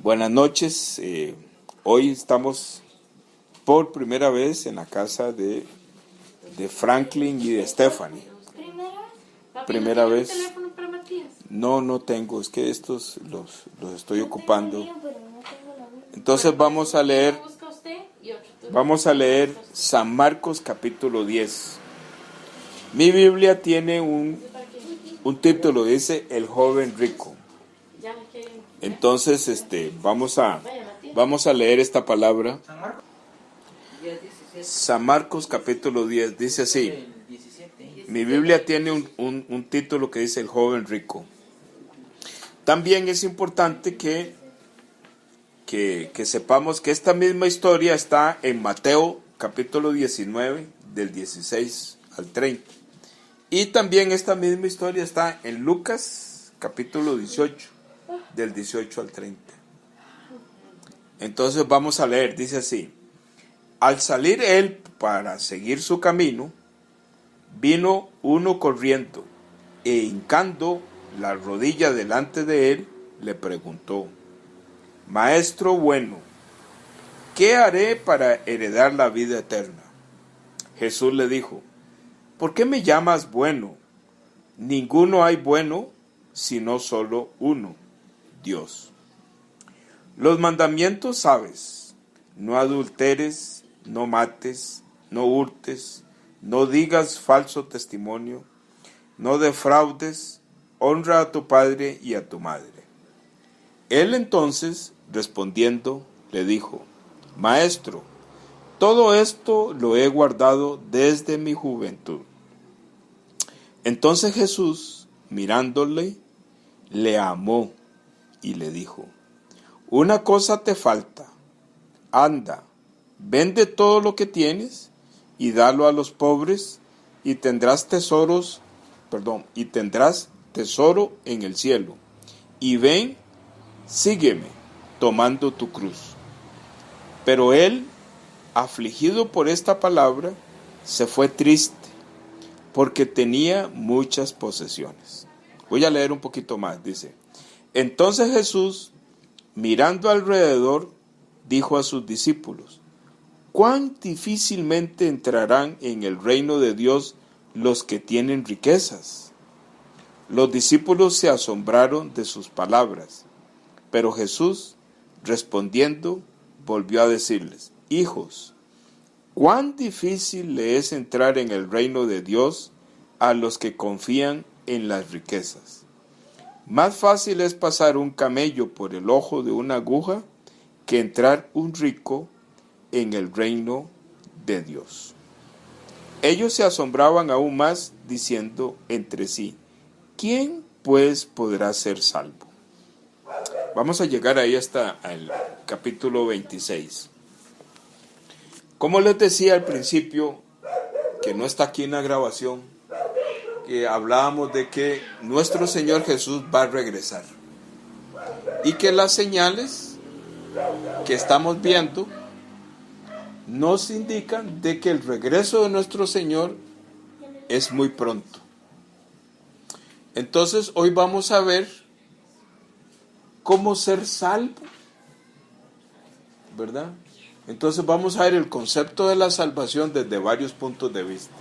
Buenas noches. Hoy estamos por primera vez en la casa de Franklin y de Stephanie. Primera vez. ¿Tienes teléfono para Matías? No tengo. Es que estos los estoy ocupando. Entonces vamos a leer San Marcos capítulo 10. Mi Biblia tiene un título, dice El joven rico. Entonces, vamos a leer esta palabra. San Marcos capítulo 10 dice así. Mi Biblia tiene un título que dice El joven rico. También es importante que sepamos que esta misma historia está en Mateo capítulo 19 del 16 al 30. Y también esta misma historia está en Lucas capítulo 18 del 18 al 30. Entonces vamos a leer, dice así. Al salir él para seguir su camino, vino uno corriendo e hincando la rodilla delante de él, le preguntó: Maestro bueno, ¿qué haré para heredar la vida eterna? Jesús le dijo: ¿por qué me llamas bueno? Ninguno hay bueno, sino solo uno, Dios. Los mandamientos sabes: no adulteres, no mates, no hurtes, no digas falso testimonio, no defraudes, honra a tu padre y a tu madre. Él entonces, respondiendo, le dijo: Maestro, todo esto lo he guardado desde mi juventud. Entonces Jesús, mirándole, le amó y le dijo: una cosa te falta. Anda, vende todo lo que tienes y dalo a los pobres, y tendrás tesoro en el cielo. Y ven, sígueme, tomando tu cruz. Pero él, afligido por esta palabra, se fue triste, porque tenía muchas posesiones. Voy a leer un poquito más, dice. Entonces Jesús, mirando alrededor, dijo a sus discípulos: ¿cuán difícilmente entrarán en el reino de Dios los que tienen riquezas? Los discípulos se asombraron de sus palabras, pero Jesús, respondiendo, volvió a decirles: hijos, ¿cuán difícil le es entrar en el reino de Dios a los que confían en las riquezas? Más fácil es pasar un camello por el ojo de una aguja que entrar un rico en el reino de Dios. Ellos se asombraban aún más, diciendo entre sí: ¿quién pues podrá ser salvo? Vamos a llegar ahí hasta el capítulo 26. Como les decía al principio, que no está aquí en la grabación, que hablábamos de que nuestro Señor Jesús va a regresar y que las señales que estamos viendo nos indican de que el regreso de nuestro Señor es muy pronto. Entonces hoy vamos a ver cómo ser salvo, ¿verdad? Entonces vamos a ver el concepto de la salvación desde varios puntos de vista.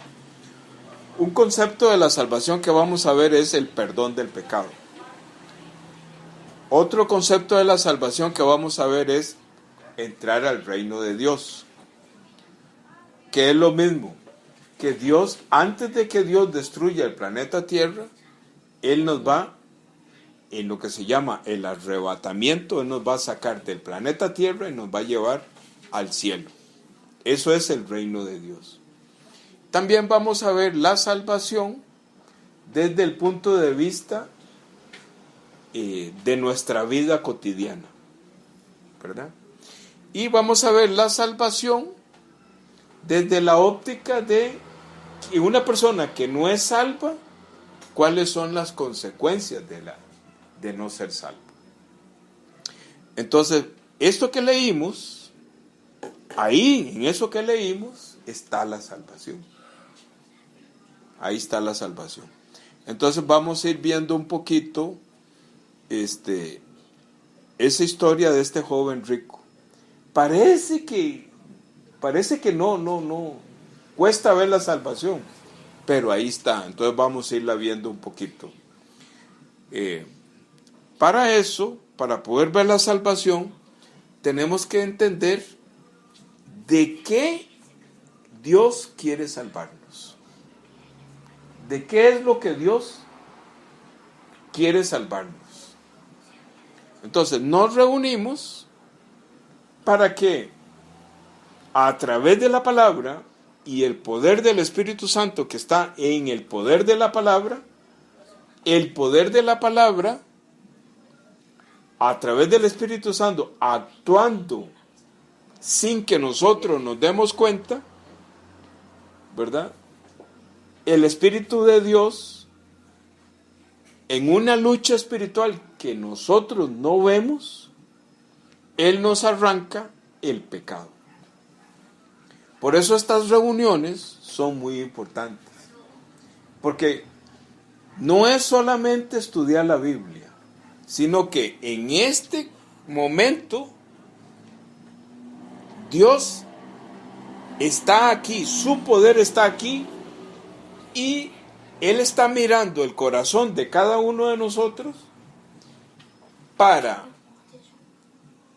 Un concepto de la salvación que vamos a ver es el perdón del pecado. Otro concepto de la salvación que vamos a ver es entrar al reino de Dios, que es lo mismo que Dios, antes de que Dios destruya el planeta Tierra, Él nos va, en lo que se llama el arrebatamiento, Él nos va a sacar del planeta Tierra y nos va a llevar al cielo. Eso es el reino de Dios. También vamos a ver la salvación desde el punto de vista de nuestra vida cotidiana, ¿verdad? Y vamos a ver la salvación desde la óptica de una persona que no es salva, cuáles son las consecuencias de no ser salvo. Entonces, esto que leímos, ahí en eso que leímos está la salvación. Ahí está la salvación. Entonces vamos a ir viendo un poquito esa historia de este joven rico. Parece que no, cuesta ver la salvación, pero ahí está. Entonces vamos a irla viendo un poquito. Para eso, para poder ver la salvación, tenemos que entender de qué Dios quiere salvarnos. ¿De qué es lo que Dios quiere salvarnos? Entonces, nos reunimos para que a través de la palabra y el poder del Espíritu Santo que está en el poder de la palabra, a través del Espíritu Santo actuando sin que nosotros nos demos cuenta, ¿verdad? El Espíritu de Dios, en una lucha espiritual que nosotros no vemos, Él nos arranca el pecado. Por eso estas reuniones son muy importantes. Porque no es solamente estudiar la Biblia, sino que en este momento Dios está aquí, su poder está aquí, y Él está mirando el corazón de cada uno de nosotros para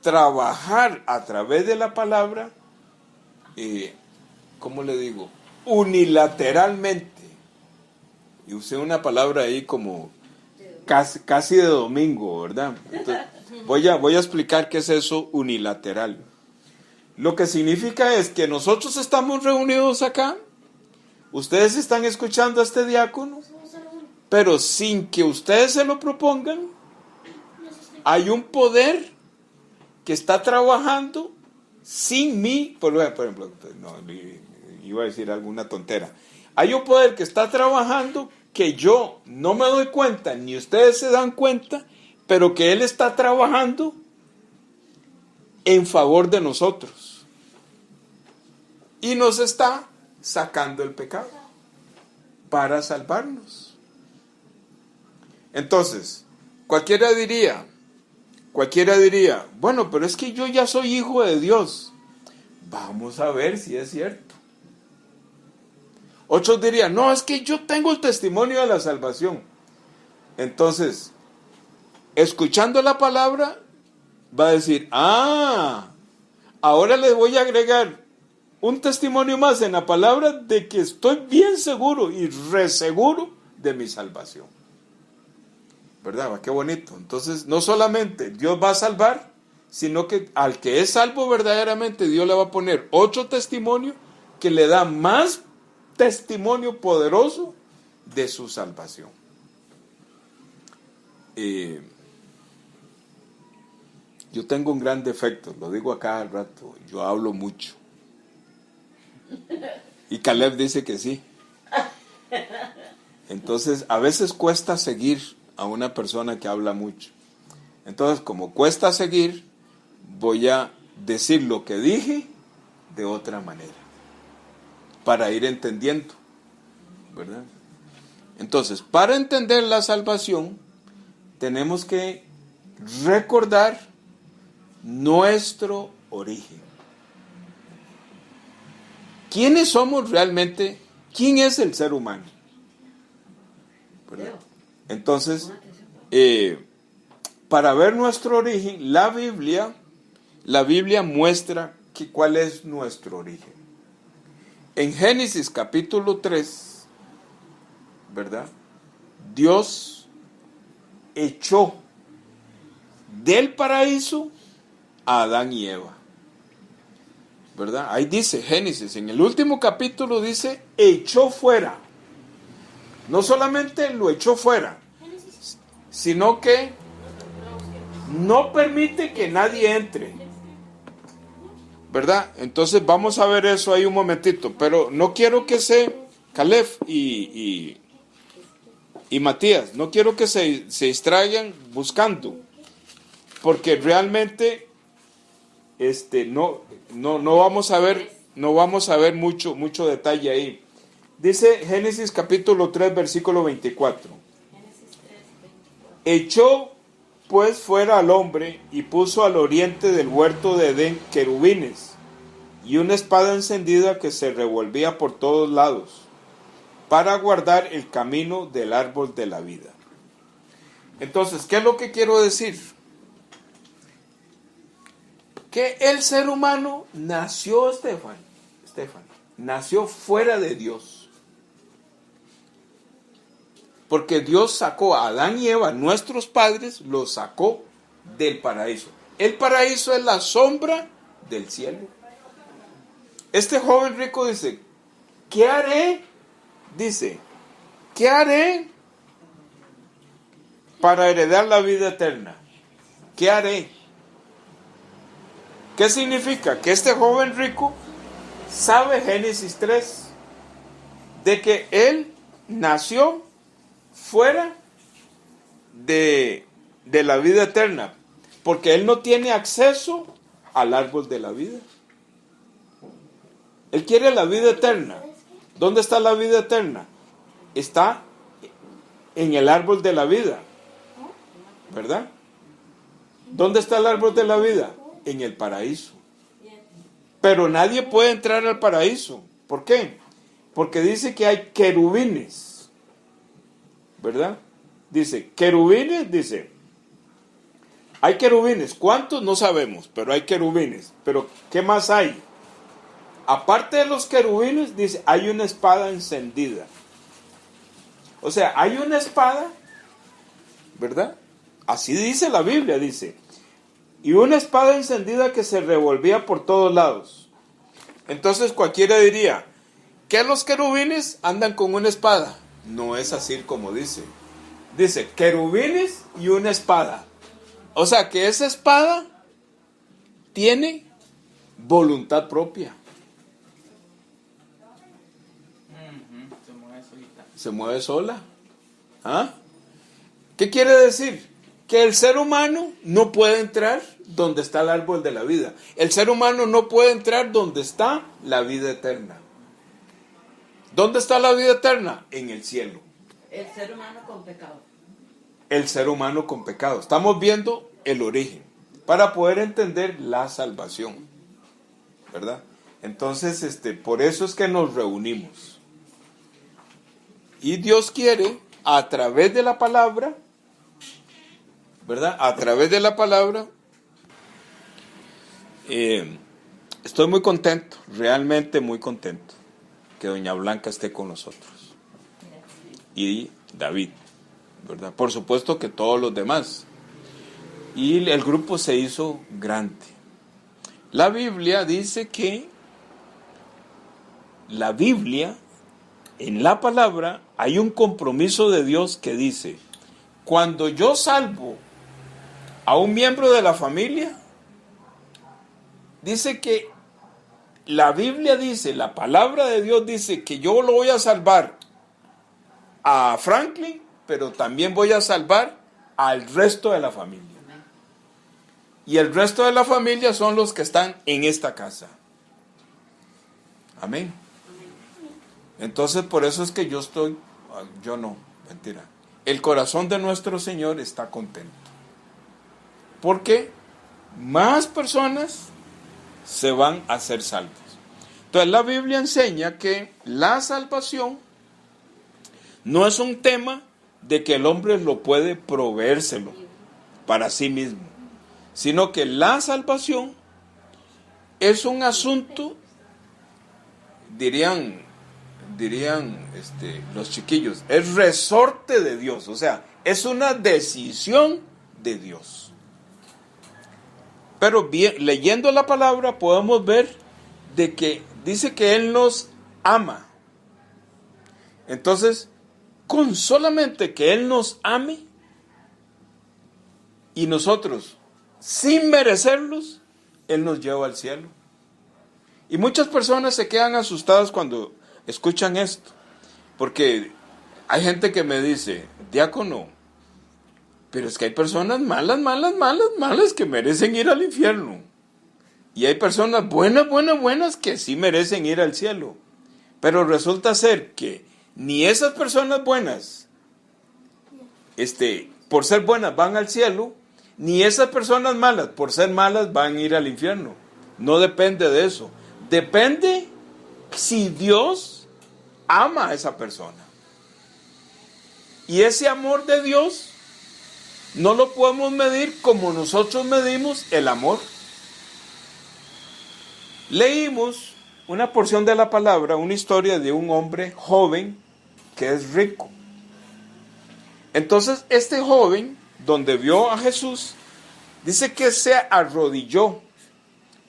trabajar a través de la palabra, ¿cómo le digo? Unilateralmente. Y usé una palabra ahí como casi de domingo, ¿verdad? Entonces, voy a explicar qué es eso unilateral. Lo que significa es que nosotros estamos reunidos acá, ustedes están escuchando a este diácono, pero sin que ustedes se lo propongan, hay un poder que está trabajando sin mí. Por ejemplo, no, iba a decir alguna tontera. Hay un poder que está trabajando que yo no me doy cuenta, ni ustedes se dan cuenta, pero que Él está trabajando en favor de nosotros. Y nos está sacando el pecado para salvarnos. Entonces, cualquiera diría, bueno, pero es que yo ya soy hijo de Dios. Vamos a ver si es cierto. Otros dirían, no, es que yo tengo el testimonio de la salvación. Entonces, escuchando la palabra, va a decir, ahora les voy a agregar un testimonio más en la palabra de que estoy bien seguro y reseguro de mi salvación. ¿Verdad? Qué bonito. Entonces, no solamente Dios va a salvar, sino que al que es salvo verdaderamente, Dios le va a poner otro testimonio que le da más testimonio poderoso de su salvación. Yo tengo un gran defecto, lo digo acá al rato, yo hablo mucho. Y Caleb dice que sí. Entonces, a veces cuesta seguir a una persona que habla mucho. Entonces, como cuesta seguir, voy a decir lo que dije de otra manera, para ir entendiendo, ¿verdad? Entonces, para entender la salvación, tenemos que recordar nuestro origen. ¿Quiénes somos realmente? ¿Quién es el ser humano? ¿Verdad? Entonces, para ver nuestro origen, la Biblia muestra cuál es nuestro origen. En Génesis capítulo 3, ¿verdad? Dios echó del paraíso a Adán y Eva, ¿verdad? Ahí dice Génesis, en el último capítulo dice, echó fuera. No solamente lo echó fuera, sino que no permite que nadie entre, ¿verdad? Entonces vamos a ver eso ahí un momentito, pero no quiero que Caleb y Matías, no quiero que se distraigan buscando, porque realmente no vamos a ver mucho detalle ahí. Dice Génesis capítulo 3 versículo 24. Echó pues fuera al hombre y puso al oriente del huerto de Edén querubines y una espada encendida que se revolvía por todos lados para guardar el camino del árbol de la vida. Entonces, ¿qué es lo que quiero decir? Que el ser humano nació, nació fuera de Dios. Porque Dios sacó a Adán y Eva, nuestros padres, los sacó del paraíso. El paraíso es la sombra del cielo. Este joven rico dice, ¿qué haré? Dice, ¿qué haré para heredar la vida eterna? ¿Qué haré? ¿Qué significa? Que este joven rico sabe Génesis 3, de que él nació fuera de la vida eterna, porque él no tiene acceso al árbol de la vida. Él quiere la vida eterna. ¿Dónde está la vida eterna? Está en el árbol de la vida, ¿verdad? ¿Dónde está el árbol de la vida? En el paraíso. Pero nadie puede entrar al paraíso. ¿Por qué? Porque dice que hay querubines, ¿verdad? Dice, querubines, dice, hay querubines. ¿Cuántos? No sabemos, pero hay querubines. Pero ¿qué más hay? Aparte de los querubines, dice, hay una espada encendida. O sea, hay una espada, ¿verdad? Así dice la Biblia, dice. Y una espada encendida que se revolvía por todos lados. Entonces cualquiera diría, ¿qué los querubines andan con una espada? No es así como dice. Dice, querubines y una espada. O sea, que esa espada tiene voluntad propia. Se mueve sola. ¿Ah? ¿Qué quiere decir? Que el ser humano no puede entrar donde está el árbol de la vida. El ser humano no puede entrar donde está la vida eterna. ¿Dónde está la vida eterna? En el cielo. El ser humano con pecado. El ser humano con pecado. Estamos viendo el origen para poder entender la salvación, ¿verdad? Entonces, por eso es que nos reunimos. Y Dios quiere, a través de la palabra, ¿verdad? A través de la palabra, estoy muy contento, realmente muy contento, que doña Blanca esté con nosotros. Y David, ¿verdad? Por supuesto que todos los demás. Y el grupo se hizo grande. La Biblia dice que en la palabra, hay un compromiso de Dios que dice, cuando yo salvo a un miembro de la familia, dice que la Biblia dice, la palabra de Dios dice que yo lo voy a salvar a Franklin, pero también voy a salvar al resto de la familia. Y el resto de la familia son los que están en esta casa. Amén. Entonces, por eso es que mentira. El corazón de nuestro Señor está contento. Porque más personas se van a ser salvas. Entonces, la Biblia enseña que la salvación no es un tema de que el hombre lo puede proveérselo para sí mismo, sino que la salvación es un asunto, dirían los chiquillos, es resorte de Dios, o sea, es una decisión de Dios. Pero bien, leyendo la palabra podemos ver de que dice que Él nos ama. Entonces, con solamente que Él nos ame y nosotros, sin merecerlos, Él nos lleva al cielo. Y muchas personas se quedan asustadas cuando escuchan esto, porque hay gente que me dice, diácono, pero es que hay personas malas que merecen ir al infierno. Y hay personas buenas que sí merecen ir al cielo. Pero resulta ser que ni esas personas buenas, por ser buenas van al cielo, ni esas personas malas, por ser malas, van a ir al infierno. No depende de eso. Depende si Dios ama a esa persona. Y ese amor de Dios no lo podemos medir como nosotros medimos el amor. Leímos una porción de la palabra, una historia de un hombre joven que es rico. Entonces este joven, donde vio a Jesús, dice que se arrodilló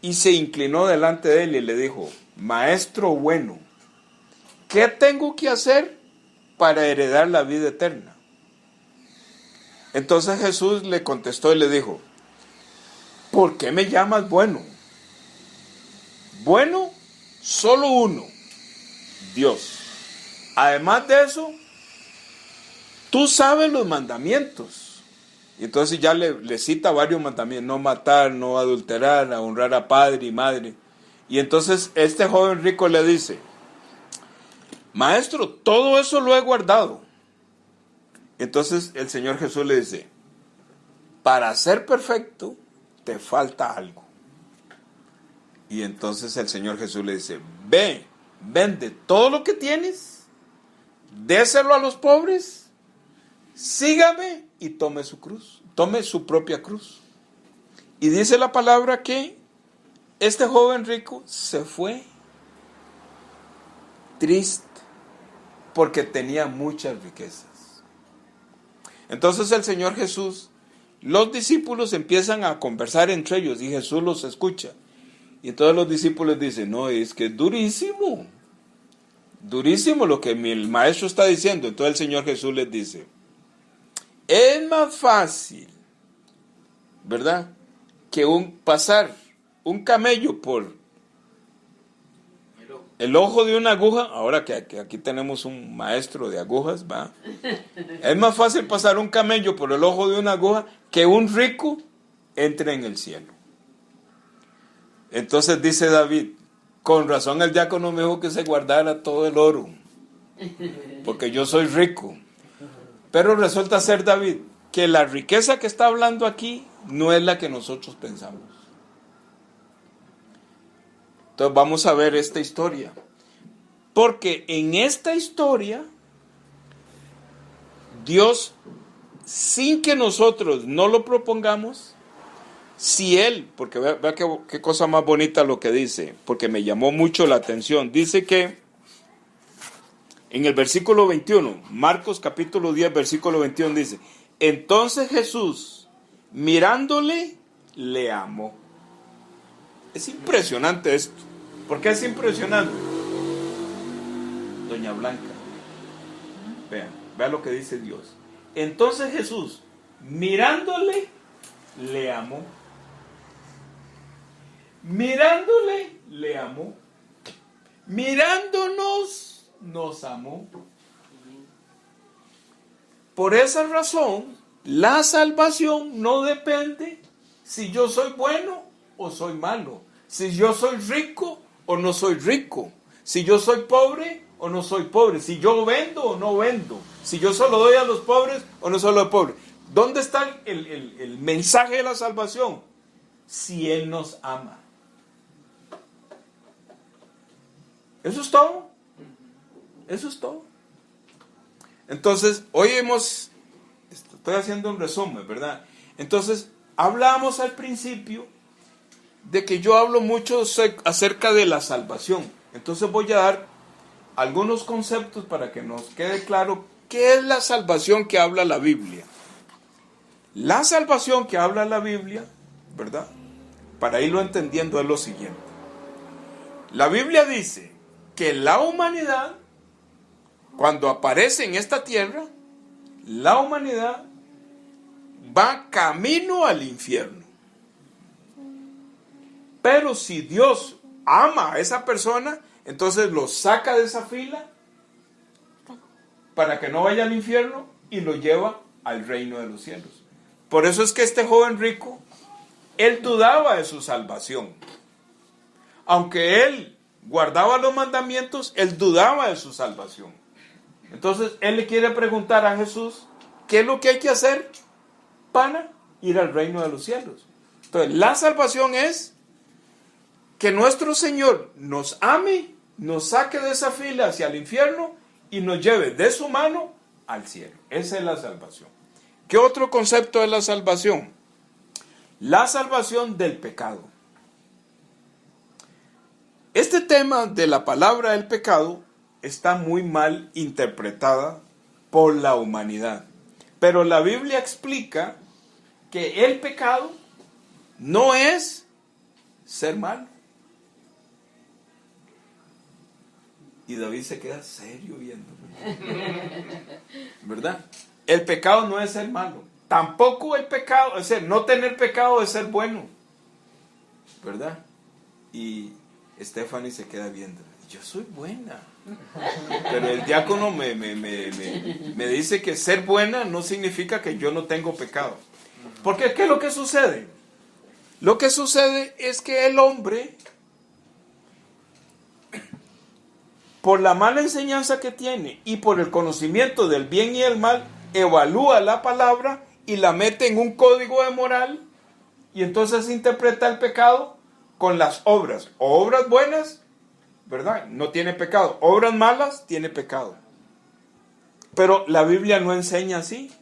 y se inclinó delante de él y le dijo: Maestro bueno, ¿qué tengo que hacer para heredar la vida eterna? Entonces Jesús le contestó y le dijo: ¿por qué me llamas bueno? Bueno, solo uno, Dios. Además de eso, tú sabes los mandamientos. Y entonces ya le cita varios mandamientos: no matar, no adulterar, a honrar a padre y madre. Y entonces este joven rico le dice: Maestro, todo eso lo he guardado. Entonces el Señor Jesús le dice: para ser perfecto te falta algo. Y entonces el Señor Jesús le dice: ve, vende todo lo que tienes, déselo a los pobres, sígame y tome su cruz, tome su propia cruz. Y dice la palabra que este joven rico se fue triste porque tenía muchas riquezas. Entonces el Señor Jesús, los discípulos empiezan a conversar entre ellos y Jesús los escucha. Y todos los discípulos dicen: no, es que es durísimo, durísimo lo que el maestro está diciendo. Entonces el Señor Jesús les dice: es más fácil, ¿verdad?, que pasar un camello por el ojo de una aguja. Ahora que aquí tenemos un maestro de agujas, ¿va? Es más fácil pasar un camello por el ojo de una aguja que un rico entre en el cielo. Entonces dice David: con razón el diácono me dijo que se guardara todo el oro, porque yo soy rico. Pero resulta ser, David, que la riqueza que está hablando aquí no es la que nosotros pensamos. Entonces vamos a ver esta historia. Porque en esta historia, Dios, sin que nosotros no lo propongamos, si Él, porque vea qué cosa más bonita lo que dice, porque me llamó mucho la atención. Dice que en el versículo 21, Marcos capítulo 10, versículo 21 dice: entonces Jesús, mirándole, le amó. Es impresionante esto. ¿Por qué es impresionante? Doña Blanca, vea lo que dice Dios. Entonces Jesús, mirándole, le amó. Mirándole, le amó. Mirándonos, nos amó. Por esa razón, la salvación no depende si yo soy bueno o soy malo, si yo soy rico o no soy rico, si yo soy pobre o no soy pobre, si yo vendo o no vendo, si yo solo doy a los pobres o no solo a los pobres. ¿Dónde está el mensaje de la salvación? Si Él nos ama. Eso es todo. Eso es todo. Entonces, hoy estoy haciendo un resumen, ¿verdad? Entonces, hablamos al principio de que yo hablo mucho acerca de la salvación. Entonces voy a dar algunos conceptos para que nos quede claro qué es la salvación que habla la Biblia. La salvación que habla la Biblia, ¿verdad?, para irlo entendiendo, es lo siguiente. La Biblia dice que la humanidad, cuando aparece en esta tierra, la humanidad va camino al infierno. Pero si Dios ama a esa persona, entonces lo saca de esa fila para que no vaya al infierno y lo lleva al reino de los cielos. Por eso es que este joven rico, él dudaba de su salvación. Aunque él guardaba los mandamientos, él dudaba de su salvación. Entonces él le quiere preguntar a Jesús: ¿qué es lo que hay que hacer para ir al reino de los cielos. Entonces, la salvación es que nuestro Señor nos ame, nos saque de esa fila hacia el infierno y nos lleve de su mano al cielo. Esa es la salvación. ¿Qué otro concepto es la salvación? La salvación del pecado. Este tema de la palabra del pecado está muy mal interpretada por la humanidad. Pero la Biblia explica que el pecado no es ser malo. Y David se queda serio viéndome. ¿Verdad? El pecado no es ser malo. Tampoco el pecado, es decir, no tener pecado es ser bueno. ¿Verdad? Y Stephanie se queda viendo. Yo soy buena. Pero el diácono me dice que ser buena no significa que yo no tengo pecado. Porque ¿qué es lo que sucede? Lo que sucede es que el hombre, por la mala enseñanza que tiene y por el conocimiento del bien y el mal, evalúa la palabra y la mete en un código de moral y entonces interpreta el pecado con las obras. O obras buenas, ¿verdad? No tiene pecado. Obras malas, tiene pecado. Pero la Biblia no enseña así.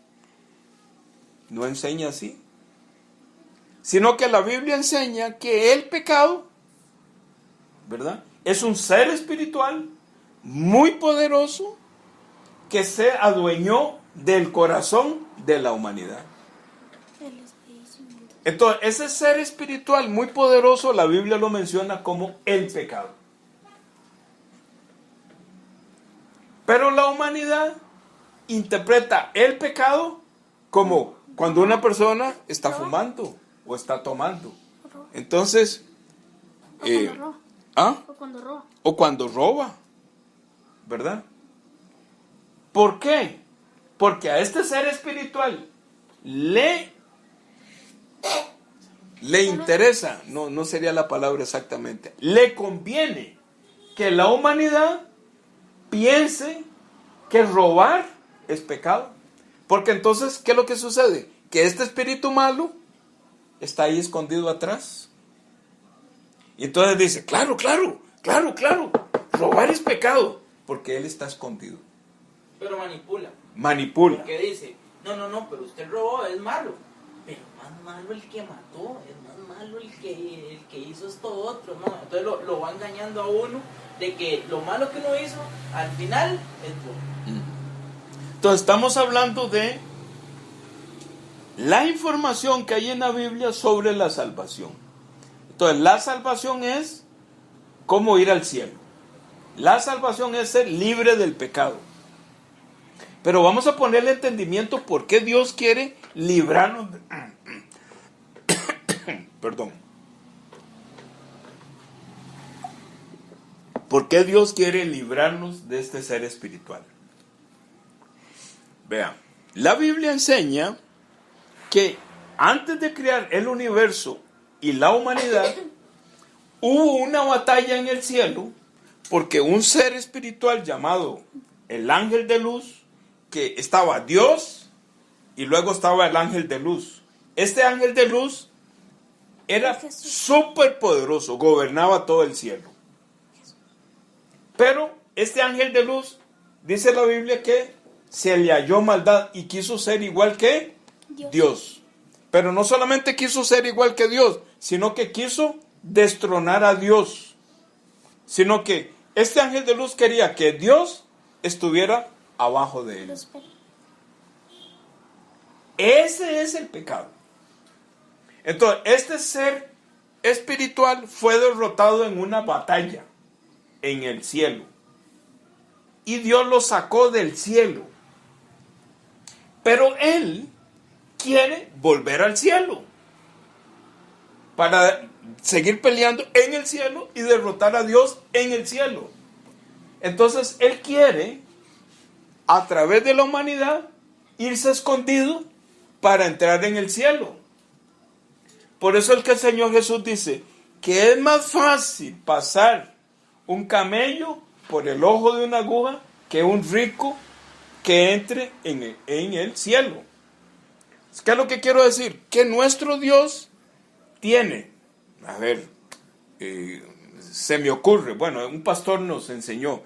No enseña así. Sino que la Biblia enseña que el pecado, ¿verdad?, es un ser espiritual muy poderoso que se adueñó del corazón de la humanidad. Entonces, ese ser espiritual muy poderoso, la Biblia lo menciona como el pecado. Pero la humanidad interpreta el pecado como cuando una persona está fumando o está tomando. Entonces, o cuando roba, ¿verdad? ¿Por qué? Porque a este ser espiritual le interesa, no sería la palabra exactamente, le conviene que la humanidad piense que robar es pecado. Porque entonces, ¿qué es lo que sucede? Que este espíritu malo está ahí escondido atrás. Y entonces dice, claro, robar es pecado, porque él está escondido. Pero manipula. Porque dice, no, pero usted robó, es malo. Pero más malo el que mató, es más malo el que hizo esto otro, ¿no? Entonces lo va engañando a uno de que lo malo que uno hizo, al final, es bueno. Entonces estamos hablando de la información que hay en la Biblia sobre la salvación. Entonces la salvación es cómo ir al cielo. La salvación es ser libre del pecado. Pero vamos a ponerle entendimiento por qué Dios quiere librarnos de... Perdón. ¿Por qué Dios quiere librarnos de este ser espiritual? Vean, la Biblia enseña que antes de crear el universo y la humanidad, hubo una batalla en el cielo porque un ser espiritual llamado el ángel de luz, que estaba Dios y luego estaba el ángel de luz. Este ángel de luz era súper poderoso, gobernaba todo el cielo. Pero este ángel de luz, dice la Biblia que se le halló maldad y quiso ser igual que Dios. Pero no solamente quiso ser igual que Dios, sino que quiso destronar a Dios. Sino que este ángel de luz quería que Dios estuviera abajo de él. Ese es el pecado. Entonces, este ser espiritual fue derrotado en una batalla en el cielo. Y Dios lo sacó del cielo. Pero él quiere volver al cielo para seguir peleando en el cielo y derrotar a Dios en el cielo. Entonces él quiere, a través de la humanidad, irse escondido para entrar en el cielo. Por eso es que el Señor Jesús dice que es más fácil pasar un camello por el ojo de una aguja que un rico que entre en el cielo. ¿Qué es lo que quiero decir? Que nuestro Dios tiene, se me ocurre, bueno, un pastor nos enseñó,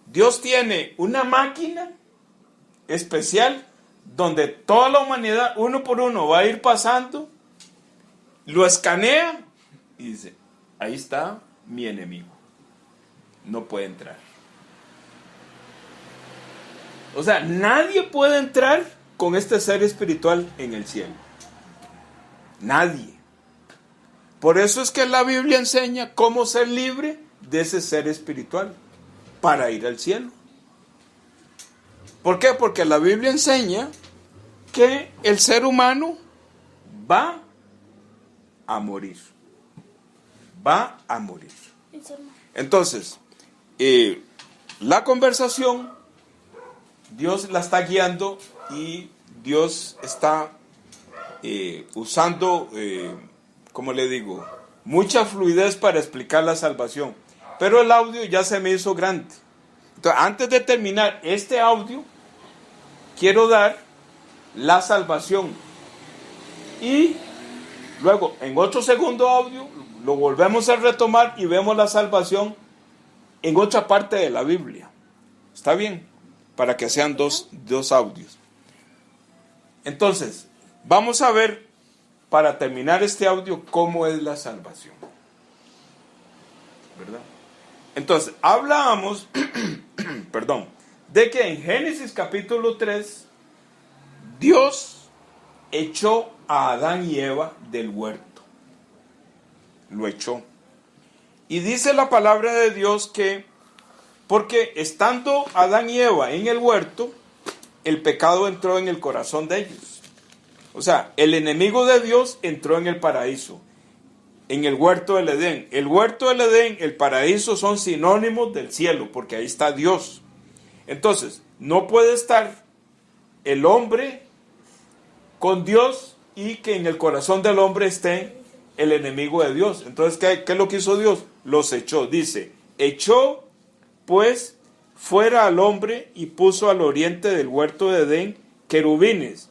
Dios tiene una máquina especial donde toda la humanidad, uno por uno, va a ir pasando, lo escanea y dice, ahí está mi enemigo, no puede entrar. O sea, nadie puede entrar con este ser espiritual en el cielo. Nadie. Por eso es que la Biblia enseña cómo ser libre de ese ser espiritual para ir al cielo. ¿Por qué? Porque la Biblia enseña que el ser humano va a morir. Va a morir. Entonces, la conversación, Dios la está guiando y Dios está usando, ¿cómo le digo? Mucha fluidez para explicar la salvación. Pero el audio ya se me hizo grande. Entonces, antes de terminar este audio, quiero dar la salvación. Y luego, en otro segundo audio, lo volvemos a retomar y vemos la salvación en otra parte de la Biblia. ¿Está bien? Para que sean dos audios. Entonces, vamos a ver, para terminar este audio, cómo es la salvación. ¿Verdad? Entonces, hablábamos, de que en Génesis capítulo 3, Dios echó a Adán y Eva del huerto. Lo echó. Y dice la palabra de Dios que, porque estando Adán y Eva en el huerto, el pecado entró en el corazón de ellos. O sea, el enemigo de Dios entró en el paraíso, en el huerto del Edén. El huerto del Edén, el paraíso son sinónimos del cielo, porque ahí está Dios. Entonces, no puede estar el hombre con Dios y que en el corazón del hombre esté el enemigo de Dios. Entonces, ¿qué es lo que hizo Dios? Los echó. Dice, echó pues fuera al hombre y puso al oriente del huerto de Edén querubines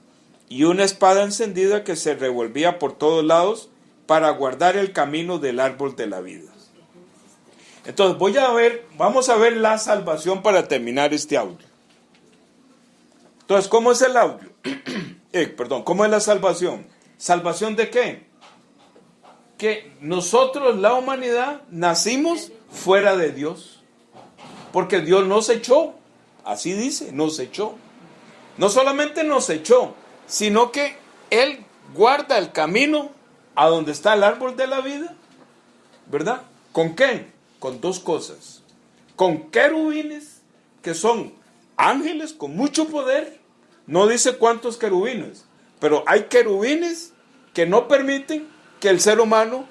y una espada encendida que se revolvía por todos lados para guardar el camino del árbol de la vida. Entonces vamos a ver la salvación para terminar este audio. Entonces, ¿cómo es el audio? ¿Cómo es la salvación? ¿Salvación de qué? Que nosotros, la humanidad, nacimos fuera de Dios. Porque Dios nos echó, así dice, nos echó. No solamente nos echó, sino que Él guarda el camino a donde está el árbol de la vida, ¿verdad? ¿Con qué? Con dos cosas. Con querubines, que son ángeles con mucho poder. No dice cuántos querubines, pero hay querubines que no permiten que el ser humano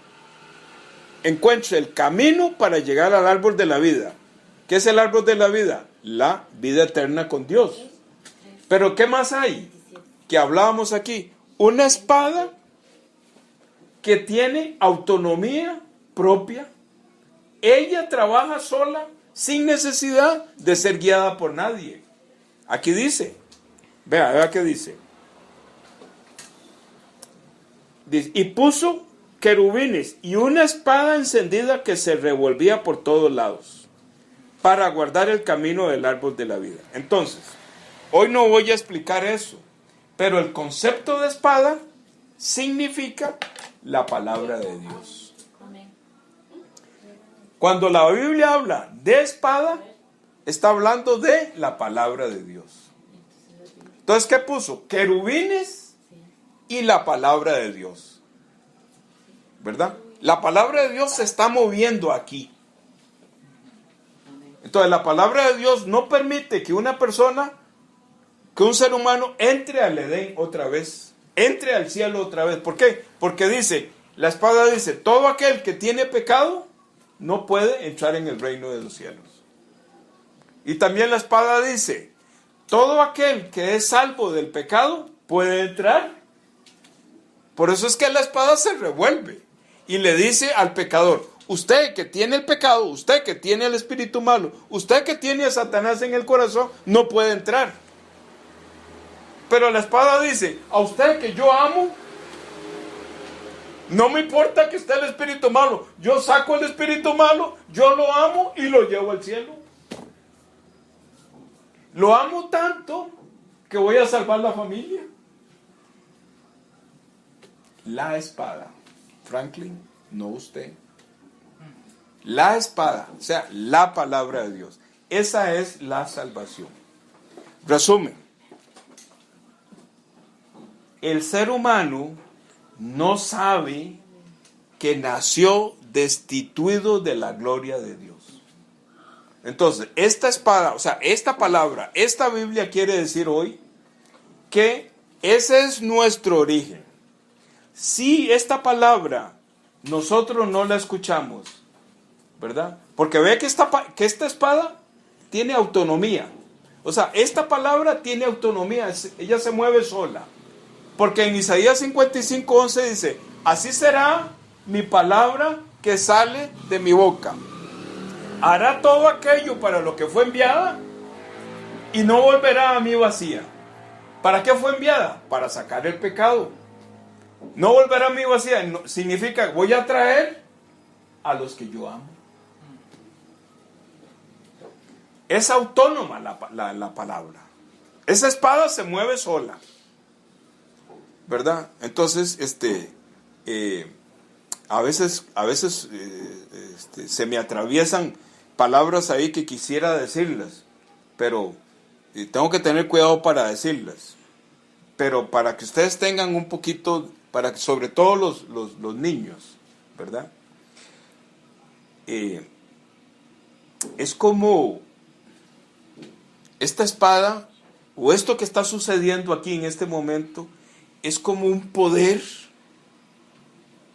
encuentre el camino para llegar al árbol de la vida. ¿Qué es el árbol de la vida? La vida eterna con Dios. Pero ¿qué más hay? Que hablábamos aquí. Una espada que tiene autonomía propia. Ella trabaja sola sin necesidad de ser guiada por nadie. Aquí dice, vea qué dice. Y puso querubines y una espada encendida que se revolvía por todos lados para guardar el camino del árbol de la vida. Entonces, hoy no voy a explicar eso, pero el concepto de espada significa la palabra de Dios. Cuando la Biblia habla de espada, está hablando de la palabra de Dios. Entonces, ¿qué puso? Querubines y la palabra de Dios. ¿Verdad? La palabra de Dios se está moviendo aquí. Entonces, la palabra de Dios no permite que una persona, que un ser humano entre al Edén otra vez, entre al cielo otra vez. ¿Por qué? Porque dice, la espada dice, todo aquel que tiene pecado no puede entrar en el reino de los cielos. Y también la espada dice, todo aquel que es salvo del pecado puede entrar. Por eso es que la espada se revuelve y le dice al pecador, usted que tiene el pecado, usted que tiene el espíritu malo, usted que tiene a Satanás en el corazón, no puede entrar. Pero la espada dice, a usted que yo amo, no me importa que esté el espíritu malo. Yo saco el espíritu malo, yo lo amo y lo llevo al cielo. Lo amo tanto que voy a salvar la familia. La espada, Franklin, no usted. La espada, o sea, la palabra de Dios. Esa es la salvación. Resumen. El ser humano no sabe que nació destituido de la gloria de Dios. Entonces, esta espada, o sea, esta palabra, esta Biblia quiere decir hoy que ese es nuestro origen. Si esta palabra nosotros no la escuchamos, ¿verdad? Porque ve que esta espada tiene autonomía. O sea, esta palabra tiene autonomía, ella se mueve sola. Porque en Isaías 55:11 dice, así será mi palabra que sale de mi boca. Hará todo aquello para lo que fue enviada y no volverá a mí vacía. ¿Para qué fue enviada? Para sacar el pecado. No volverá a mí vacía significa voy a traer a los que yo amo. Es autónoma la palabra. Esa espada se mueve sola, ¿verdad? Entonces, a veces se me atraviesan palabras ahí que quisiera decirlas, pero tengo que tener cuidado para decirlas. Pero para que ustedes tengan un poquito, para que sobre todo los niños, ¿verdad? Es como esta espada, o esto que está sucediendo aquí en este momento, es como un poder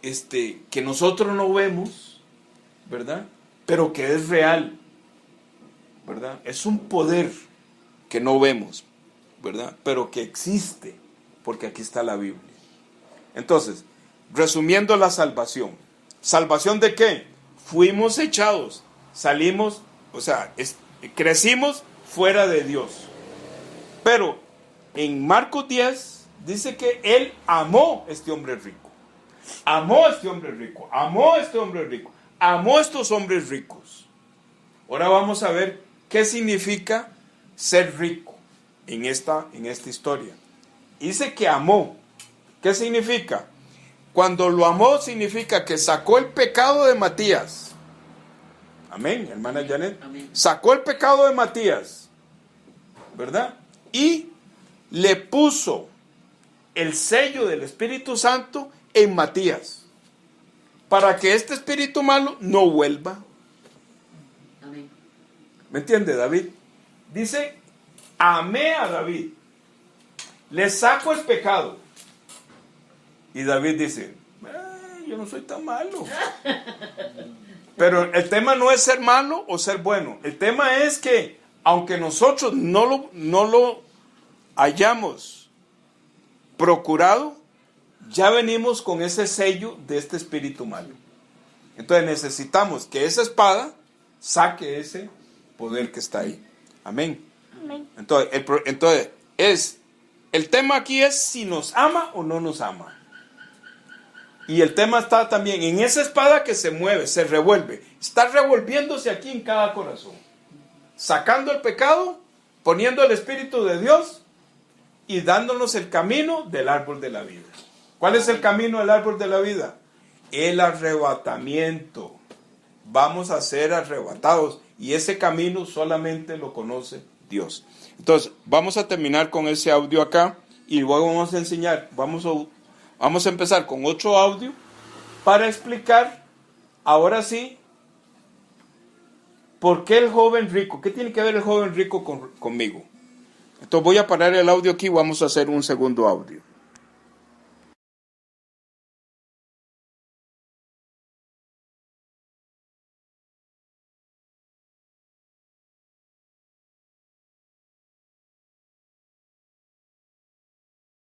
que nosotros no vemos, ¿verdad? Pero que es real, ¿verdad? Es un poder que no vemos, ¿verdad? Pero que existe, porque aquí está la Biblia. Entonces, resumiendo la salvación. ¿Salvación de qué? Fuimos echados, salimos, o sea, crecimos fuera de Dios. Pero en Marcos 10 dice que Él amó a este hombre rico. Amó a este hombre rico, amó a este hombre rico, amó a estos hombres ricos. Ahora vamos a ver qué significa ser rico en esta historia. Dice que amó. ¿Qué significa? Cuando lo amó significa que sacó el pecado de Matías. Amén, hermana Janet. Amén. Sacó el pecado de Matías, ¿verdad? Y le puso el sello del Espíritu Santo en Matías, para que este espíritu malo no vuelva. Amén. ¿Me entiende, David? Dice, amé a David, le saco el pecado. Y David dice, yo no soy tan malo. Pero el tema no es ser malo o ser bueno. El tema es que, aunque nosotros no lo hayamos procurado, ya venimos con ese sello de este espíritu malo. Entonces necesitamos que esa espada saque ese poder que está ahí. Amén. Amén. Entonces el tema aquí es si nos ama o no nos ama. Y el tema está también en esa espada que se mueve, se revuelve. Está revolviéndose aquí en cada corazón. Sacando el pecado, poniendo el Espíritu de Dios y dándonos el camino del árbol de la vida. ¿Cuál es el camino del árbol de la vida? El arrebatamiento. Vamos a ser arrebatados y ese camino solamente lo conoce Dios. Entonces, vamos a terminar con ese audio acá y luego vamos a enseñar, vamos a empezar con otro audio para explicar, ahora sí, por qué el joven rico, qué tiene que ver el joven rico conmigo. Entonces voy a parar el audio aquí y vamos a hacer un segundo audio.